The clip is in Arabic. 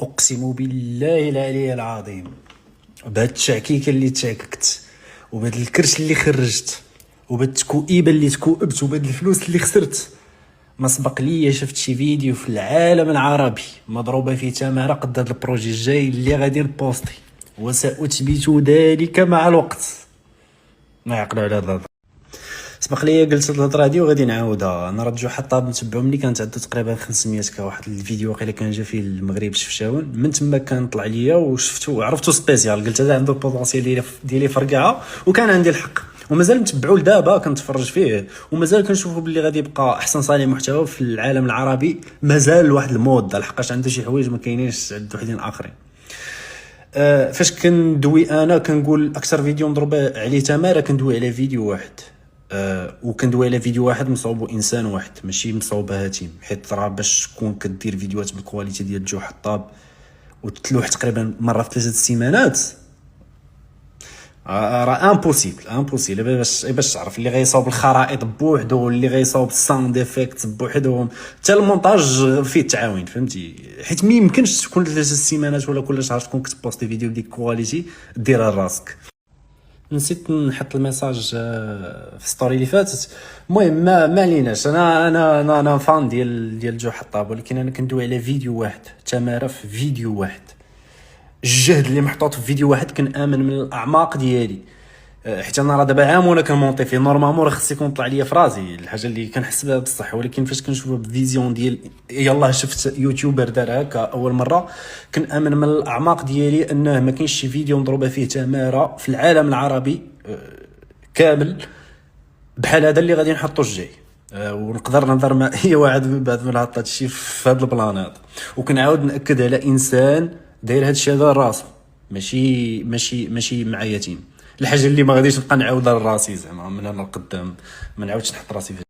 اقسم بالله العلي العظيم بهاد التعكيكه اللي تعككت وبهاد الكرش اللي خرجت وبهاد التكوئيبه اللي تكوئبت وبهاد الفلوس اللي خسرت ما سبق ليا شفت شي فيديو في العالم العربي مضروبه فيه تماره قد هاد البروجي الجاي اللي غادي نبوستي وساثبت ذلك مع الوقت. ما يعقلوا على هذا. سبق ليا قلت هاد الهضره هادي وغادي نعاودها. انا راه جو حطاب نتبعو ملي كانت عندو تقريبا 500 واحد الفيديو واقيلا كان جا فيه المغرب شفشاون من تما كان طلع ليا وشفتو وعرفتو سبيسيال قلت هذا عنده البوتونسيال ديالي فرقعه وكان عندي الحق ومازال نتبعو لدابا كنتفرج فيه ومازال كنشوفو باللي غادي يبقى احسن صانع محتوى في العالم العربي مازال واحد المود لحقاش عنده شي حوايج ما كاينينش عند وحدين اخرين. فاش كندوي انا كنقول اكثر فيديو مضروب عليه تماره كندوي على فيديو واحد وكندوي على فيديو واحد مصوبو انسان واحد ماشي مصوبه هاتيم حيت راه باش تكون كدير فيديوهات بالكواليتي ديال جو حطاب وتتلوح تقريبا مره في 3 سيمانات راه امبوسيبل باش تعرف اللي غيصاوب الخرائط بوحدو واللي غيصاوب الساوند افكت بوحدهم حتى المونتاج فيه التعاون فهمتي حيت ما يمكنش تكون 3 سيمانات ولا كل شهر تكون كتبوستي فيديو بديك الكواليتي ديرها لراسك. نسيت نحط الميساج في ستوري اللي فاتت. المهم ما عليناش. انا فان ديال جو حطاب ولكن انا كندوي على فيديو واحد تماره في فيديو واحد. الجهد اللي محطوط في فيديو واحد كنامن من الاعماق ديالي حيت انا راه دابا عام وانا كنمونطي فيه نورمالمون راه خص يكون طلع ليا في راسي الحاجه اللي كنحس بها بصح ولكن فاش كنشوفها بفيزيون ديال يلاه شفت يوتيوبر دار هكا اول مره كنامن من الاعماق ديالي انه ما كاينش شي فيديو مضروبه فيه تماره في العالم العربي كامل بحال هذا اللي غادي نحطو الجاي. ونقدر نهضر مع اي واحد من بعد من هاد الشيء في هذا البلانات وكنعاود ناكد على انسان داير هاد الشيء هذا راسو ماشي مع يتيم. الحاجه اللي ما غاديش نبقى نعاودها لراسي زعما من هنا لقدام ما نعاودش نحط راسي فيه.